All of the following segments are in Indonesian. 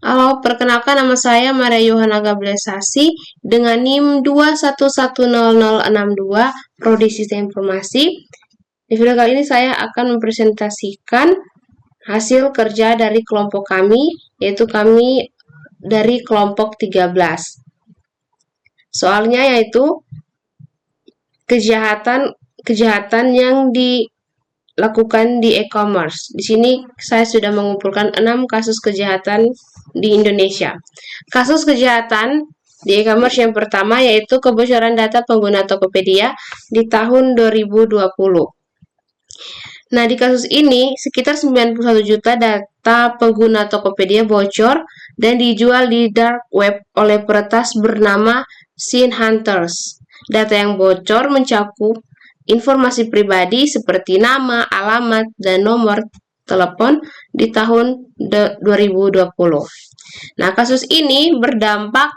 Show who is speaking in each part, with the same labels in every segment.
Speaker 1: Halo, perkenalkan nama saya Maria Yohana Gabrielsasi dengan NIM 2110062 Prodi Sistem Informasi. Di video kali ini saya akan mempresentasikan hasil kerja dari kelompok kami, yaitu kami dari kelompok 13. Soalnya yaitu kejahatan yang dilakukan di e-commerce. Di sini saya sudah mengumpulkan 6 kasus kejahatan di Indonesia. Kasus kejahatan di e-commerce yang pertama yaitu kebocoran data pengguna Tokopedia di tahun 2020. Nah, di kasus ini sekitar 91 juta data pengguna Tokopedia bocor dan dijual di dark web oleh peretas bernama Sin Hunters. Data yang bocor mencakup informasi pribadi seperti nama, alamat, dan nomor telepon di tahun 2020. Nah, kasus ini berdampak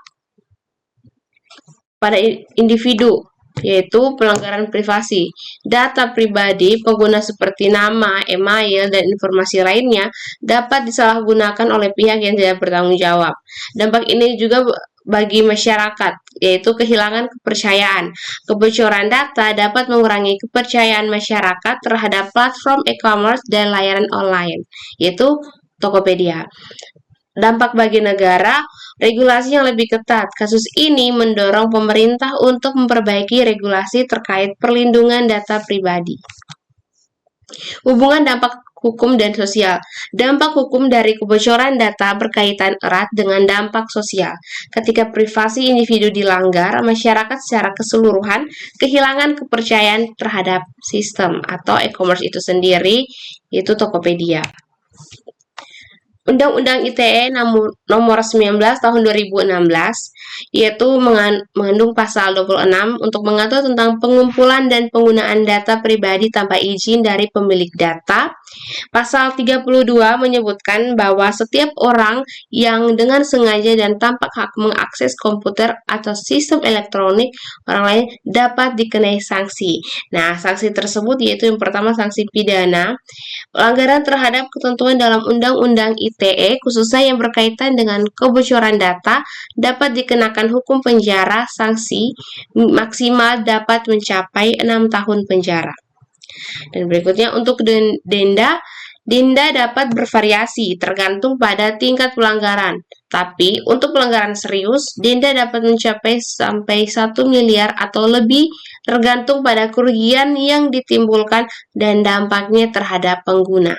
Speaker 1: pada individu, yaitu pelanggaran privasi. Data pribadi pengguna seperti nama, email, dan informasi lainnya dapat disalahgunakan oleh pihak yang tidak bertanggung jawab. Dampak ini juga bagi masyarakat, yaitu kehilangan kepercayaan. Kebocoran data dapat mengurangi kepercayaan masyarakat terhadap platform e-commerce dan layanan online, yaitu Tokopedia. Dampak bagi negara, regulasi yang lebih ketat. Kasus ini mendorong pemerintah untuk memperbaiki regulasi terkait perlindungan data pribadi. Hubungan dampak hukum dan sosial. Dampak hukum dari kebocoran data berkaitan erat dengan dampak sosial. Ketika privasi individu dilanggar, masyarakat secara keseluruhan kehilangan kepercayaan terhadap sistem atau e-commerce itu sendiri, yaitu Tokopedia. Undang-Undang ITE nomor 19 tahun 2016 yaitu mengandung pasal 26 untuk mengatur tentang pengumpulan dan penggunaan data pribadi tanpa izin dari pemilik data. Pasal 32 menyebutkan bahwa setiap orang yang dengan sengaja dan tanpa hak mengakses komputer atau sistem elektronik orang lain dapat dikenai sanksi. Nah, sanksi tersebut yaitu yang pertama sanksi pidana, pelanggaran terhadap ketentuan dalam Undang-Undang ITE khususnya yang berkaitan dengan kebocoran data dapat dikenakan hukum penjara, sanksi maksimal dapat mencapai 6 tahun penjara. Dan berikutnya untuk denda dapat bervariasi tergantung pada tingkat pelanggaran. Tapi untuk pelanggaran serius, denda dapat mencapai sampai 1 miliar atau lebih tergantung pada kerugian yang ditimbulkan dan dampaknya terhadap pengguna.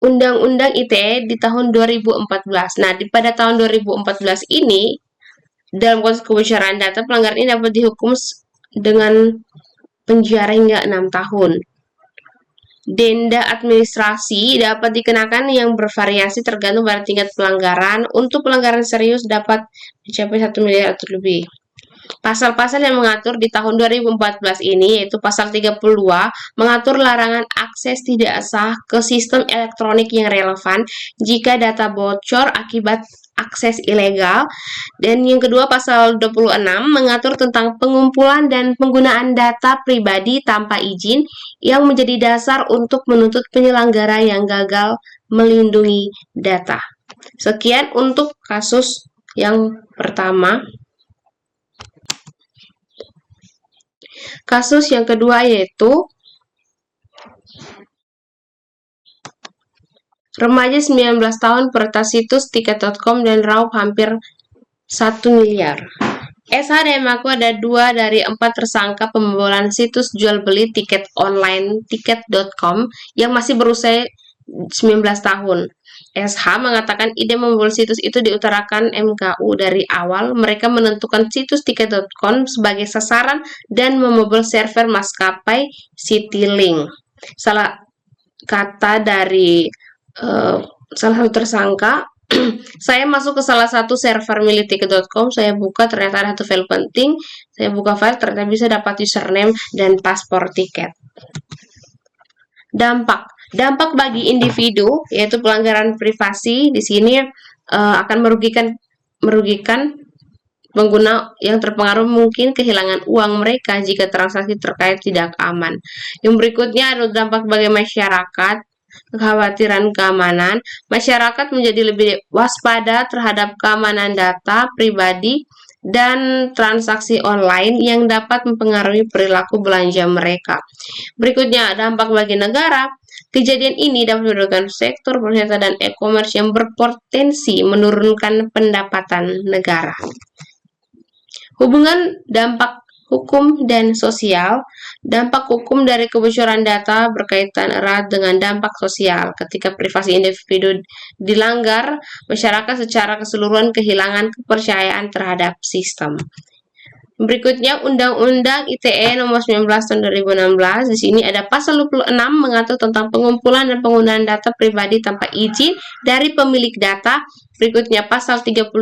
Speaker 1: Undang-Undang ITE di tahun 2014. Nah, pada tahun 2014 ini, dalam kasus kebocoran data, pelanggaran ini dapat dihukum dengan penjara hingga 6 tahun. Denda administrasi dapat dikenakan yang bervariasi tergantung pada tingkat pelanggaran. Untuk pelanggaran serius dapat mencapai 1 miliar atau lebih. Pasal-pasal yang mengatur di tahun 2014 ini yaitu pasal 32 mengatur larangan akses tidak sah ke sistem elektronik yang relevan jika data bocor akibat akses ilegal. Dan yang kedua pasal 26 mengatur tentang pengumpulan dan penggunaan data pribadi tanpa izin yang menjadi dasar untuk menuntut penyelenggara yang gagal melindungi data. Sekian untuk kasus yang pertama. Kasus yang kedua yaitu remaja 19 tahun peretas situs tiket.com dan raup hampir 1 miliar. SH dan mengaku ada 2 dari 4 tersangka pembobolan situs jual beli tiket online tiket.com yang masih berusia 19 tahun. SH mengatakan ide membobol situs itu diutarakan MKU dari awal. Mereka menentukan situs tiket.com sebagai sasaran dan membobol server maskapai Citylink. Salah kata dari salah satu tersangka, saya masuk ke salah satu server milik tiket.com, saya buka ternyata ada satu file penting, saya buka file ternyata bisa dapat username dan paspor tiket. Dampak bagi individu yaitu pelanggaran privasi di sini akan merugikan pengguna yang terpengaruh mungkin kehilangan uang mereka jika transaksi terkait tidak aman. Yang berikutnya adalah dampak bagi masyarakat kekhawatiran keamanan, masyarakat menjadi lebih waspada terhadap keamanan data pribadi dan transaksi online yang dapat mempengaruhi perilaku belanja mereka. Berikutnya, dampak bagi negara. Kejadian ini dapat merugikan sektor pariwisata dan e-commerce yang berpotensi menurunkan pendapatan negara. Hubungan dampak hukum dan sosial. Dampak hukum dari kebocoran data berkaitan erat dengan dampak sosial. Ketika privasi individu dilanggar, masyarakat secara keseluruhan kehilangan kepercayaan terhadap sistem. Berikutnya, Undang-Undang ITE Nomor 19 Tahun 2016. Di sini ada pasal 26 mengatur tentang pengumpulan dan penggunaan data pribadi tanpa izin dari pemilik data. Berikutnya, pasal 32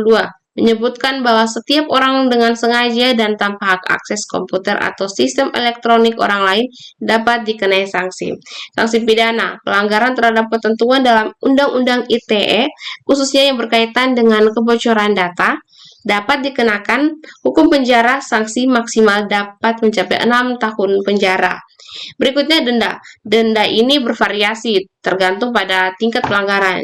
Speaker 1: menyebutkan bahwa setiap orang dengan sengaja dan tanpa hak akses komputer atau sistem elektronik orang lain dapat dikenai sanksi. Sanksi pidana, pelanggaran terhadap ketentuan dalam Undang-Undang ITE, khususnya yang berkaitan dengan kebocoran data, dapat dikenakan hukum penjara, sanksi maksimal dapat mencapai 6 tahun penjara. Berikutnya denda. Denda ini bervariasi tergantung pada tingkat pelanggaran.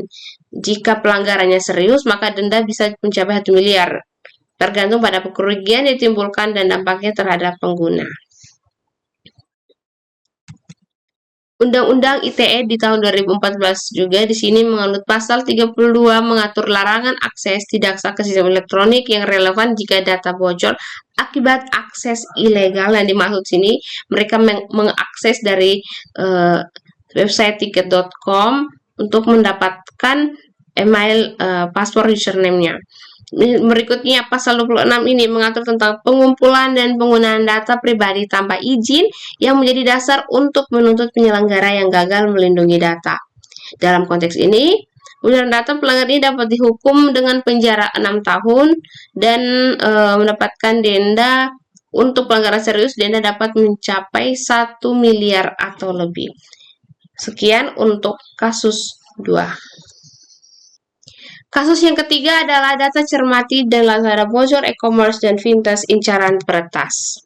Speaker 1: Jika pelanggarannya serius, maka denda bisa mencapai 1 miliar. Tergantung pada kerugian yang ditimbulkan dan dampaknya terhadap pengguna. Undang-Undang ITE di tahun 2014 juga di sini menganut pasal 32 mengatur larangan akses tidak sah ke sistem elektronik yang relevan jika data bocor akibat akses ilegal. Yang dimaksud sini mereka mengakses dari website tiket.com untuk mendapatkan email password username-nya. Berikutnya, pasal 26 ini mengatur tentang pengumpulan dan penggunaan data pribadi tanpa izin yang menjadi dasar untuk menuntut penyelenggara yang gagal melindungi data. Dalam konteks ini, penggunaan data pelanggar ini dapat dihukum dengan penjara 6 tahun dan mendapatkan denda. Untuk pelanggaran serius, denda dapat mencapai 1 miliar atau lebih. Sekian untuk kasus 2. Kasus yang ketiga adalah data cermati dan Lazada bocor, e-commerce dan fintech incaran peretas.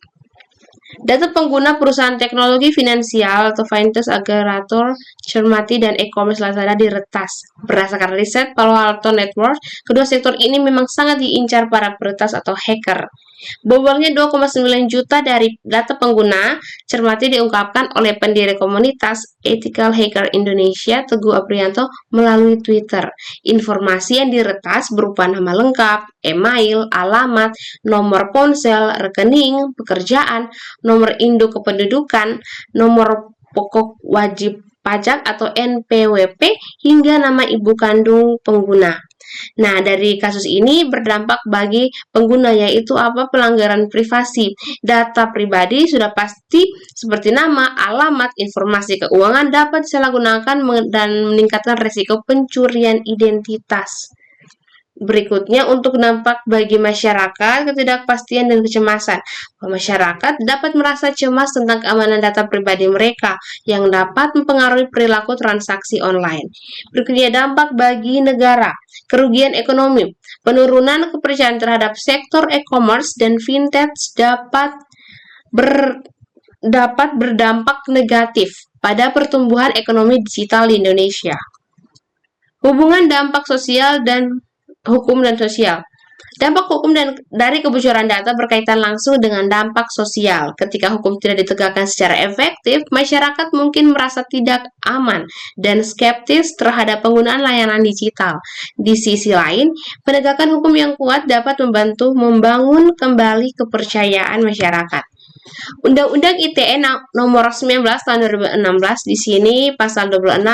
Speaker 1: Data pengguna perusahaan teknologi finansial atau fintech aggregator cermati dan e-commerce Lazada diretas. Berdasarkan riset Palo Alto Network, kedua sektor ini memang sangat diincar para peretas atau hacker. Bobolnya 2,9 juta dari data pengguna cermati diungkapkan oleh pendiri komunitas Ethical Hacker Indonesia, Teguh Aprianto, melalui Twitter. Informasi yang diretas berupa nama lengkap, email, alamat, nomor ponsel, rekening, pekerjaan, nomor induk kependudukan, nomor pokok wajib pajak atau NPWP, hingga nama ibu kandung pengguna. Nah, dari kasus ini berdampak bagi pengguna, yaitu pelanggaran privasi. Data pribadi sudah pasti seperti nama, alamat, informasi keuangan dapat disalahgunakan dan meningkatkan risiko pencurian identitas. Berikutnya, untuk dampak bagi masyarakat, ketidakpastian dan kecemasan. Masyarakat dapat merasa cemas tentang keamanan data pribadi mereka yang dapat mempengaruhi perilaku transaksi online. Berikutnya, dampak bagi negara. Kerugian ekonomi. Penurunan kepercayaan terhadap sektor e-commerce dan fintech dapat berdampak negatif pada pertumbuhan ekonomi digital di Indonesia. Hubungan dampak sosial dan hukum dan sosial. Dampak hukum dari kebocoran data berkaitan langsung dengan dampak sosial. Ketika hukum tidak ditegakkan secara efektif, masyarakat mungkin merasa tidak aman dan skeptis terhadap penggunaan layanan digital. Di sisi lain, penegakan hukum yang kuat dapat membantu membangun kembali kepercayaan masyarakat. Undang-Undang ITE Nomor 19 Tahun 2016 di sini pasal 26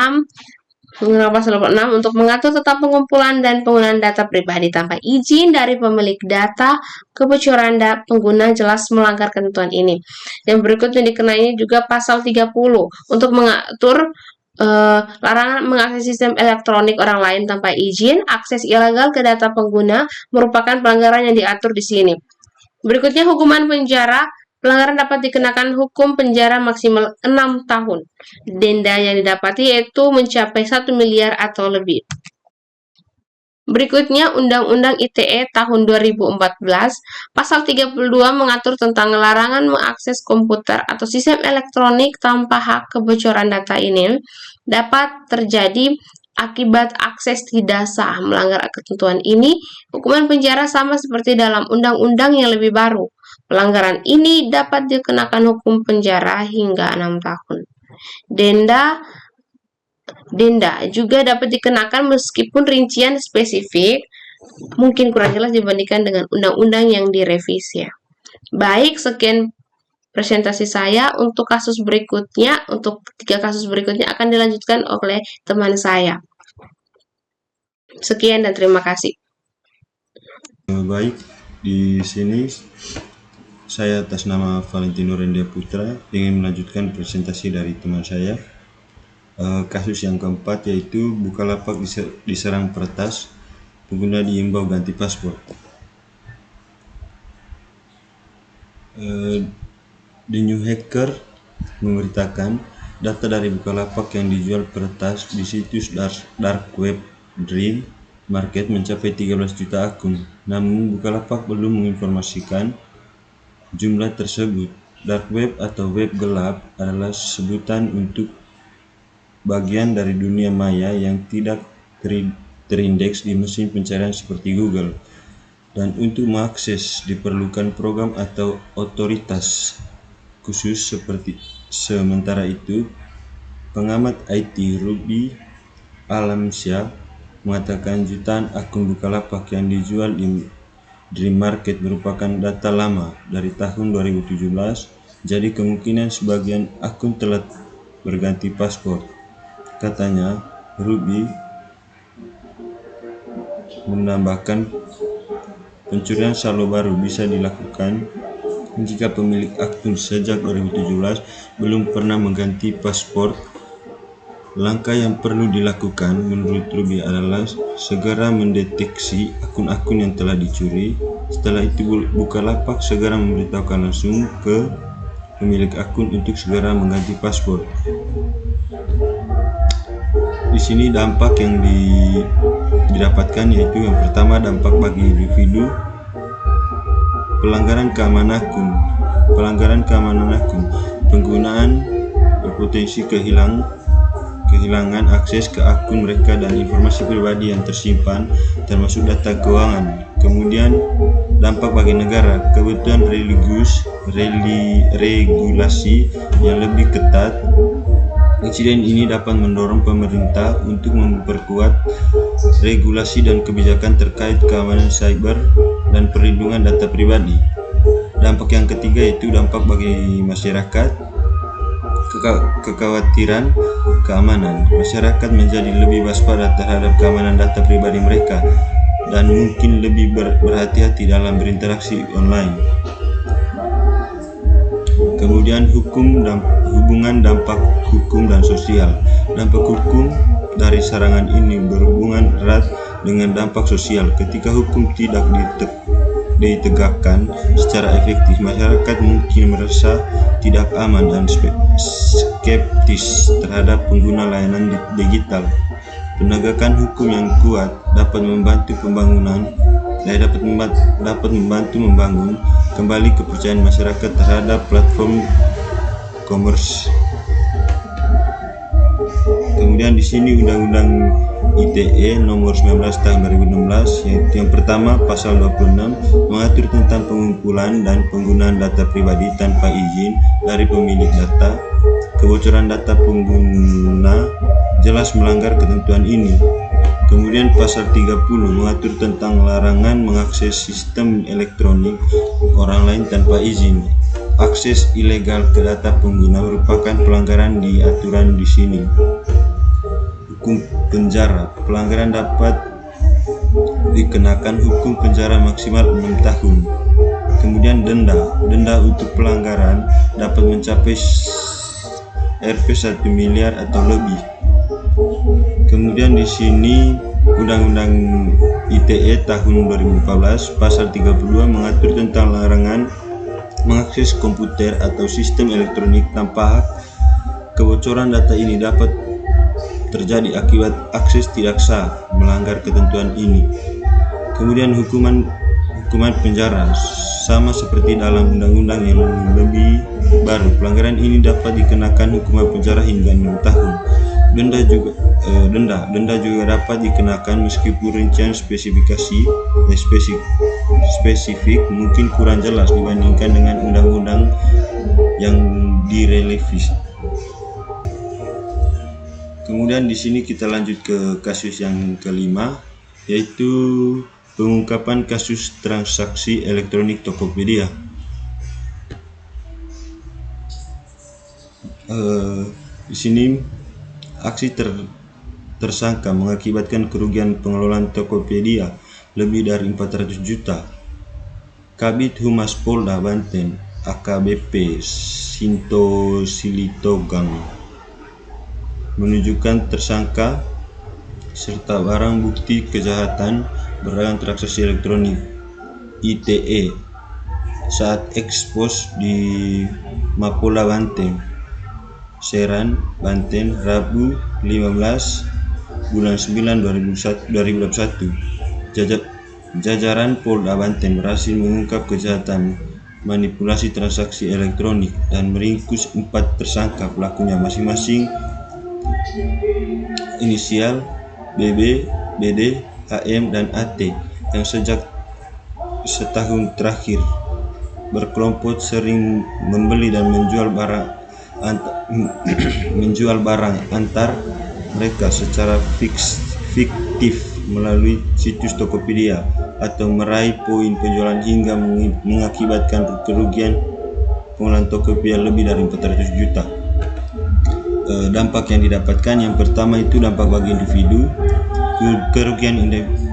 Speaker 1: untuk mengatur tentang pengumpulan dan penggunaan data pribadi tanpa izin dari pemilik data. Kebocoran pengguna jelas melanggar ketentuan ini. Dan berikutnya dikenai juga pasal 30 untuk mengatur larangan mengakses sistem elektronik orang lain tanpa izin. Akses ilegal ke data pengguna merupakan pelanggaran yang diatur di sini. Berikutnya, hukuman penjara. Pelanggaran dapat dikenakan hukum penjara maksimal 6 tahun. Denda yang didapati yaitu mencapai 1 miliar atau lebih. Berikutnya, Undang-Undang ITE tahun 2014, pasal 32 mengatur tentang larangan mengakses komputer atau sistem elektronik tanpa hak. Kebocoran data ini dapat terjadi akibat akses tidak sah. Melanggar ketentuan ini, hukuman penjara sama seperti dalam undang-undang yang lebih baru. Pelanggaran ini dapat dikenakan hukum penjara hingga 6 tahun. Denda juga dapat dikenakan meskipun rincian spesifik mungkin kurang jelas dibandingkan dengan undang-undang yang direvisi. Baik, sekian presentasi saya. Untuk kasus berikutnya, untuk 3 kasus berikutnya akan dilanjutkan oleh teman saya. Sekian dan terima kasih.
Speaker 2: Baik, di sini saya atas nama Valentino Rendia Putra ingin melanjutkan presentasi dari teman saya. Kasus yang keempat yaitu Bukalapak diserang peretas, pengguna diimbau ganti paspor. The New Hacker memberitakan data dari Bukalapak yang dijual peretas di situs dark web Dream Market mencapai 13 juta akun. Namun Bukalapak belum menginformasikan jumlah tersebut. Dark web atau web gelap adalah sebutan untuk bagian dari dunia maya yang tidak terindeks di mesin pencarian seperti Google. Dan untuk mengakses diperlukan program atau otoritas khusus seperti. Sementara itu, pengamat IT Ruby Alamsyah mengatakan jutaan akun Bukalapak yang dijual di Dream Market merupakan data lama dari tahun 2017, jadi kemungkinan sebagian akun telah berganti paspor. Katanya, Ruby menambahkan pencurian saldo baru bisa dilakukan jika pemilik akun sejak 2017 belum pernah mengganti paspor. Langkah yang perlu dilakukan menurut Ruby adalah segera mendeteksi akun-akun yang telah dicuri. Setelah itu Bukalapak segera memberitahukan langsung ke pemilik akun untuk segera mengganti paspor. Di sini dampak yang didapatkan yaitu yang pertama, dampak bagi individu, pelanggaran keamanan akun, penggunaan berpotensi kehilangan akses ke akun mereka dan informasi pribadi yang tersimpan termasuk data keuangan. Kemudian dampak bagi negara, kebutuhan regulasi yang lebih ketat. Insiden ini dapat mendorong pemerintah untuk memperkuat regulasi dan kebijakan terkait keamanan cyber dan perlindungan data pribadi. Dampak yang ketiga yaitu dampak bagi masyarakat, kekhawatiran keamanan. Masyarakat menjadi lebih waspada terhadap keamanan data pribadi mereka dan mungkin lebih berhati-hati dalam berinteraksi online. Kemudian hubungan dampak hukum dan sosial. Dampak hukum dari serangan ini berhubungan erat dengan dampak sosial. Ketika hukum tidak ditegakkan secara efektif, masyarakat mungkin merasa tidak aman dan skeptis terhadap pengguna layanan digital. Penegakan hukum yang kuat dapat membantu membangun kembali kepercayaan masyarakat terhadap platform e-commerce. Kemudian di sini Undang-Undang ITE nomor 19 tahun 2016 yaitu yang pertama pasal 26 mengatur tentang pengumpulan dan penggunaan data pribadi tanpa izin dari pemilik data. Kebocoran data pengguna jelas melanggar ketentuan ini. Kemudian pasal 30 mengatur tentang larangan mengakses sistem elektronik orang lain tanpa izin. Akses ilegal ke data pengguna merupakan pelanggaran di aturan di sini. Hukum penjara, pelanggaran dapat dikenakan hukum penjara maksimal 6 tahun. Kemudian denda untuk pelanggaran dapat mencapai Rp 1 miliar atau lebih. Kemudian di sini Undang-Undang ITE tahun 2014 pasal 32 mengatur tentang larangan mengakses komputer atau sistem elektronik tanpa hak. Kebocoran data ini dapat terjadi akibat akses tidak sah melanggar ketentuan ini. Kemudian hukuman penjara sama seperti dalam undang-undang yang lebih baru. Pelanggaran ini dapat dikenakan hukuman penjara hingga 6 tahun. Denda juga dapat dikenakan meskipun rincian spesifik mungkin kurang jelas dibandingkan dengan undang-undang yang direvisi. Kemudian di sini kita lanjut ke kasus yang kelima, yaitu pengungkapan kasus transaksi elektronik Tokopedia. Di sini aksi tersangka mengakibatkan kerugian pengelolaan Tokopedia lebih dari 400 juta. Kabid Humas Polda Banten AKBP Sinto Silitogang menunjukkan tersangka serta barang bukti kejahatan berdagang transaksi elektronik ITE saat ekspos di Mapolda Banten, Serang, Banten, Rabu 15 bulan 9 2021. Jajaran Polda Banten berhasil mengungkap kejahatan manipulasi transaksi elektronik dan meringkus 4 tersangka. Pelakunya masing-masing inisial BB, BD, HM, dan AT yang sejak setahun terakhir berkelompok sering membeli dan menjual barang antar mereka secara fiktif melalui situs Tokopedia atau meraih poin penjualan hingga mengakibatkan kerugian pengelolaan Tokopedia lebih dari 400 juta. Dampak yang didapatkan, yang pertama itu dampak bagi individu, kerugian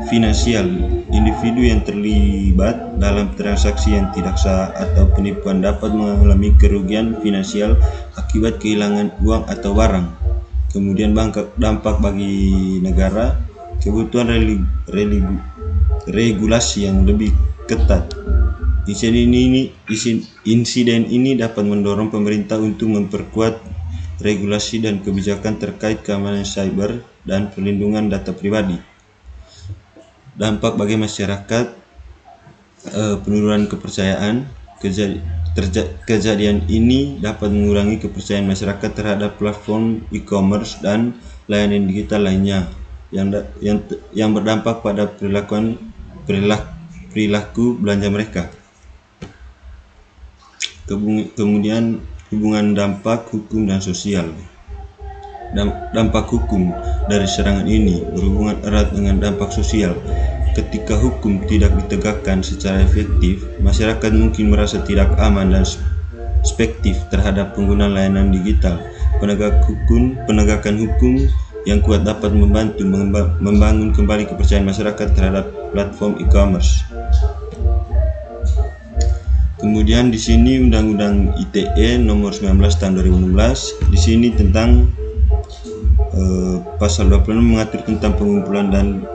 Speaker 2: finansial. Individu yang terlibat dalam transaksi yang tidak sah atau penipuan dapat mengalami kerugian finansial akibat kehilangan uang atau barang. Kemudian dampak bagi negara, kebutuhan regulasi yang lebih ketat. Insiden ini dapat mendorong pemerintah untuk memperkuat regulasi dan kebijakan terkait keamanan cyber dan perlindungan data pribadi. Dampak bagi masyarakat, penurunan kepercayaan. Kejadian ini dapat mengurangi kepercayaan masyarakat terhadap platform e-commerce dan layanan digital lainnya yang berdampak pada perilaku belanja mereka. Kemudian hubungan dampak hukum dan sosial. Dampak hukum dari serangan ini berhubungan erat dengan dampak sosial. Ketika hukum tidak ditegakkan secara efektif, masyarakat mungkin merasa tidak aman dan spektif terhadap penggunaan layanan digital. Penegakan hukum yang kuat dapat membantu membangun kembali kepercayaan masyarakat terhadap platform e-commerce. Kemudian di sini Undang-Undang ITE nomor 19 tahun 2016. Di sini tentang pasal 26 mengatur tentang pengumpulan dan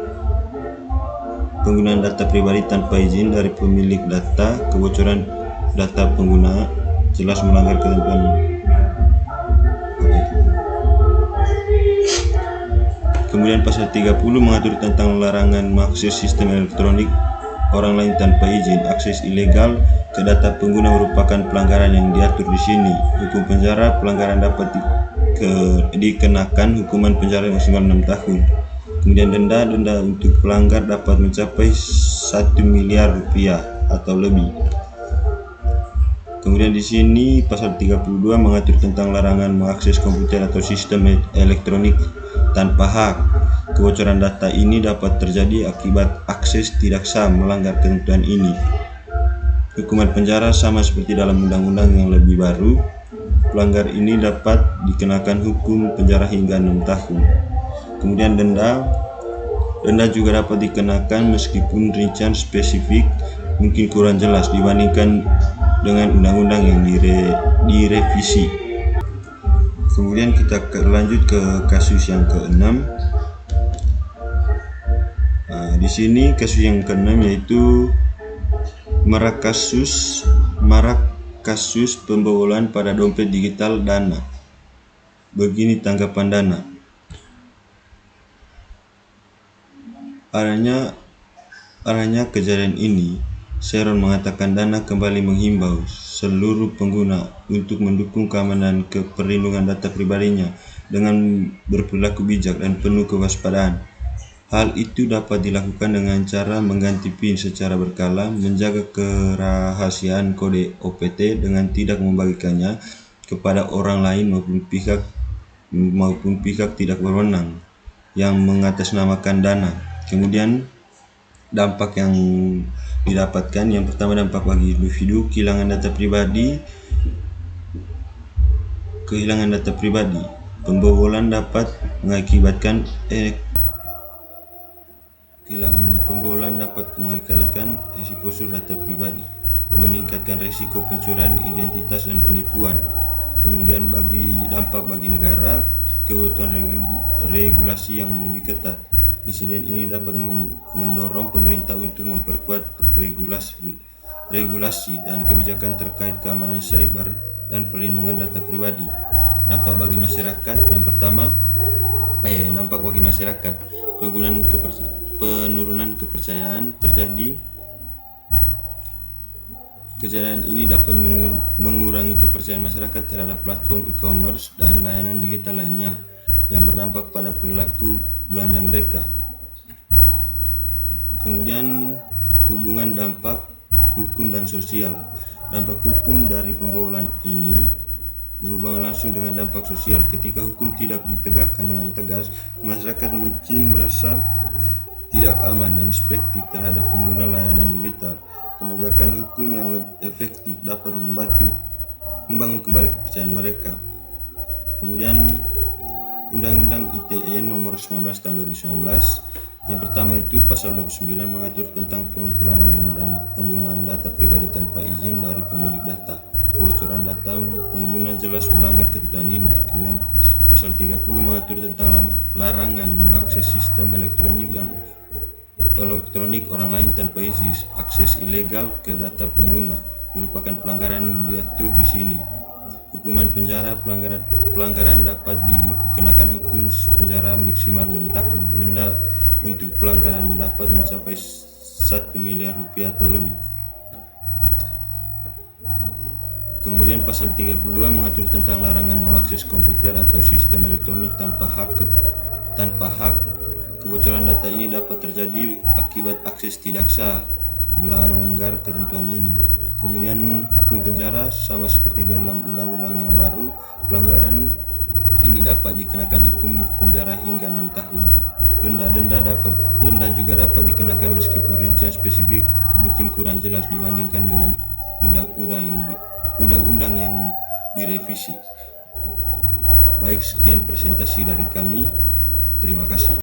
Speaker 2: penggunaan data pribadi tanpa izin dari pemilik data. Kebocoran data pengguna jelas melanggar ketentuan. Kemudian pasal 30 mengatur tentang larangan mengakses sistem elektronik orang lain tanpa izin. Akses ilegal ke data pengguna merupakan pelanggaran yang diatur di sini. Hukum penjara, pelanggaran dapat dikenakan hukuman penjara maksimal 6 tahun. Kemudian denda untuk pelanggar dapat mencapai 1 miliar rupiah atau lebih. Kemudian di sini pasal 32 mengatur tentang larangan mengakses komputer atau sistem elektronik tanpa hak. Kebocoran data ini dapat terjadi akibat akses tidak sah melanggar ketentuan ini. Hukuman penjara sama seperti dalam undang-undang yang lebih baru. Pelanggar ini dapat dikenakan hukum penjara hingga 6 tahun. Kemudian denda juga dapat dikenakan meskipun rincian spesifik mungkin kurang jelas dibandingkan dengan undang-undang yang direvisi. Kemudian kita lanjut ke kasus yang ke-6. Di sini kasus yang ke-6 yaitu marak kasus pembobolan pada dompet digital Dana. Begini tanggapan Dana. Adanya kejadian ini, Sharon mengatakan Dana kembali menghimbau seluruh pengguna untuk mendukung keamanan perlindungan data pribadinya dengan berperilaku bijak dan penuh kewaspadaan. Hal itu dapat dilakukan dengan cara mengganti PIN secara berkala, menjaga kerahasiaan kode OPT dengan tidak membagikannya kepada orang lain maupun pihak tidak berwenang yang mengatasnamakan Dana. Kemudian dampak yang didapatkan, yang pertama dampak bagi individu, kehilangan data pribadi. Pembobolan dapat mengakibatkan exposure data pribadi, meningkatkan risiko pencurian identitas dan penipuan. Kemudian dampak bagi negara, kebutuhan regulasi yang lebih ketat. Insiden ini dapat mendorong pemerintah untuk memperkuat regulasi dan kebijakan terkait keamanan cyber dan perlindungan data pribadi. Dampak bagi masyarakat, yang pertama, dampak bagi masyarakat, penurunan kepercayaan terjadi. Kejadian ini dapat mengurangi kepercayaan masyarakat terhadap platform e-commerce dan layanan digital lainnya yang berdampak pada perilaku belanja mereka. Kemudian hubungan dampak hukum dan sosial. Dampak hukum dari pembobolan ini berhubungan langsung dengan dampak sosial. Ketika hukum tidak ditegakkan dengan tegas, masyarakat mungkin merasa tidak aman dan suspektif terhadap pengguna layanan digital. Penegakan hukum yang lebih efektif dapat membantu membangun kembali kepercayaan mereka. Kemudian Undang-Undang ITE nomor 19 tahun 2019, yang pertama itu pasal 29 mengatur tentang pengumpulan dan penggunaan data pribadi tanpa izin dari pemilik data. Kebocoran data pengguna jelas melanggar ketentuan ini. Kemudian pasal 30 mengatur tentang larangan mengakses sistem elektronik orang lain tanpa izin. Akses ilegal ke data pengguna merupakan pelanggaran yang diatur di sini. Hukuman penjara, pelanggaran dapat dikenakan hukum penjara maksimal 6 tahun. Denda untuk pelanggaran dapat mencapai 1 miliar rupiah atau lebih. Kemudian pasal 32 mengatur tentang larangan mengakses komputer atau sistem elektronik tanpa hak. Kebocoran data ini dapat terjadi akibat akses tidak sah, melanggar ketentuan ini. Kemudian hukum penjara sama seperti dalam undang-undang yang baru, pelanggaran ini dapat dikenakan hukum penjara hingga 6 tahun. Denda juga dapat dikenakan meskipun rincian spesifik mungkin kurang jelas dibandingkan dengan undang-undang yang direvisi. Baik, sekian presentasi dari kami. Terima kasih.